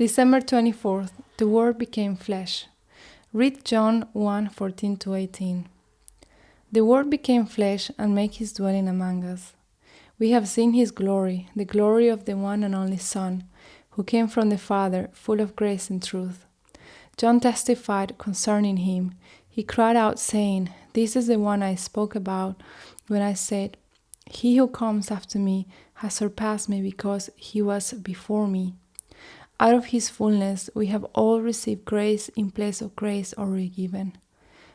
December 24th, the Word became flesh. Read John 1:14-18. The Word became flesh and made his dwelling among us. We have seen his glory, the glory of the one and only Son, who came from the Father, full of grace and truth. John testified concerning him. He cried out, saying, "This is the one I spoke about when I said, 'He who comes after me has surpassed me because he was before me.'" Out of his fullness we have all received grace in place of grace already given.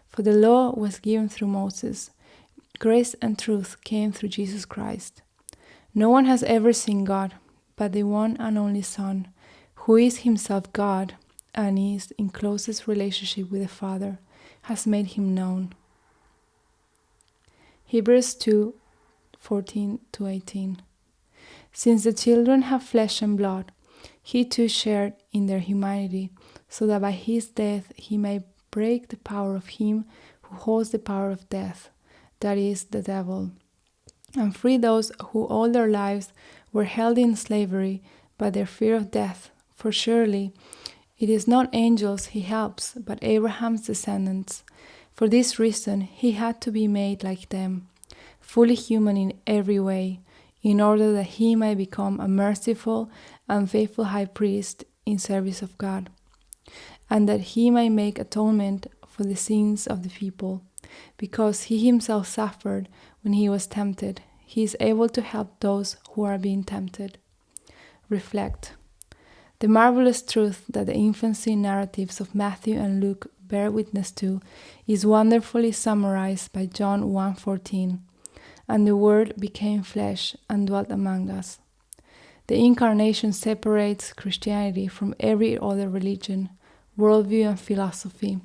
For the law was given through Moses. Grace and truth came through Jesus Christ. No one has ever seen God, but the one and only Son, who is himself God and is in closest relationship with the Father, has made him known. Hebrews 2:14-18. Since the children have flesh and blood, he too shared in their humanity, so that by his death he may break the power of him who holds the power of death, that is, the devil, and free those who all their lives were held in slavery by their fear of death. For surely it is not angels he helps, but Abraham's descendants. For this reason he had to be made like them, fully human in every way, in order that he might become a merciful and faithful high priest in service of God, and that he might make atonement for the sins of the people. Because he himself suffered when he was tempted, he is able to help those who are being tempted. Reflect. The marvelous truth that the infancy narratives of Matthew and Luke bear witness to is wonderfully summarized by John 1:14. And the Word became flesh and dwelt among us. The Incarnation separates Christianity from every other religion, worldview, and philosophy.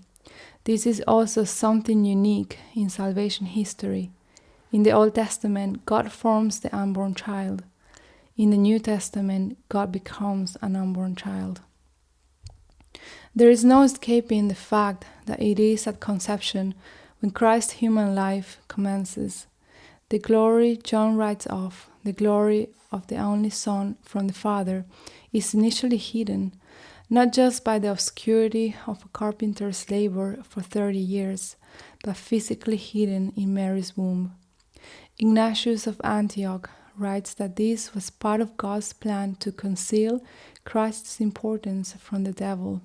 This is also something unique in salvation history. In the Old Testament, God forms the unborn child. In the New Testament, God becomes an unborn child. There is no escaping the fact that it is at conception when Christ's human life commences. The glory John writes of, the glory of the only Son from the Father, is initially hidden, not just by the obscurity of a carpenter's labor for 30 years, but physically hidden in Mary's womb. Ignatius of Antioch writes that this was part of God's plan to conceal Christ's importance from the devil.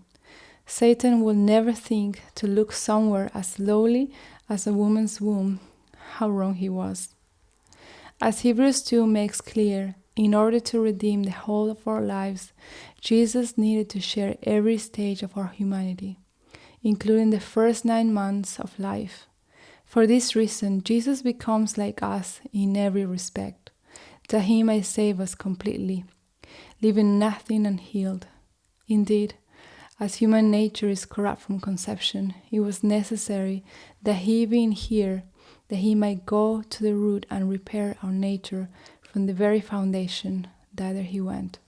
Satan will never think to look somewhere as lowly as a woman's womb. How wrong he was. As Hebrews 2 makes clear, in order to redeem the whole of our lives, Jesus needed to share every stage of our humanity, including the first 9 months of life. For this reason, Jesus becomes like us in every respect, that he may save us completely, leaving nothing unhealed. Indeed, as human nature is corrupt from conception, it was necessary that he being here, that he might go to the root and repair our nature from the very foundation, thither he went.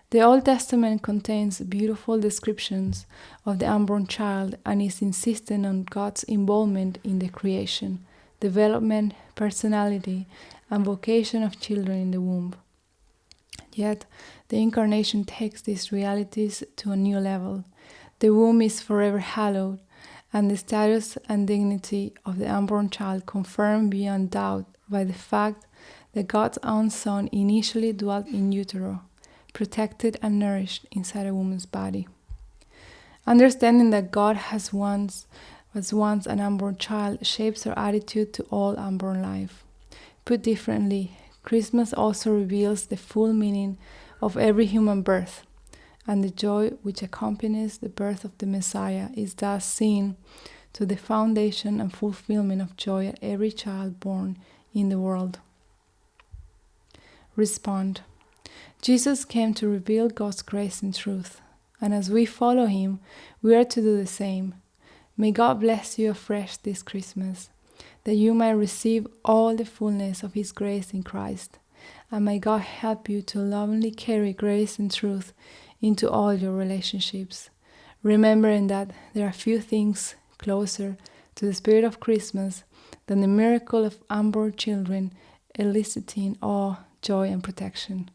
The Old Testament contains beautiful descriptions of the unborn child and is insistent on God's involvement in the creation, development, personality, and vocation of children in the womb. Yet, the Incarnation takes these realities to a new level. The womb is forever hallowed, and the status and dignity of the unborn child confirmed beyond doubt by the fact that God's own Son initially dwelt in utero, protected and nourished inside a woman's body. Understanding that God was once an unborn child shapes our attitude to all unborn life. Put differently, Christmas also reveals the full meaning of every human birth, and the joy which accompanies the birth of the Messiah is thus seen to the foundation and fulfillment of joy at every child born in the world. Respond. Jesus came to reveal God's grace and truth, and as we follow him, we are to do the same. May God bless you afresh this Christmas, that you might receive all the fullness of his grace in Christ, and may God help you to lovingly carry grace and truth into all your relationships, remembering that there are few things closer to the spirit of Christmas than the miracle of unborn children eliciting awe, joy, and protection.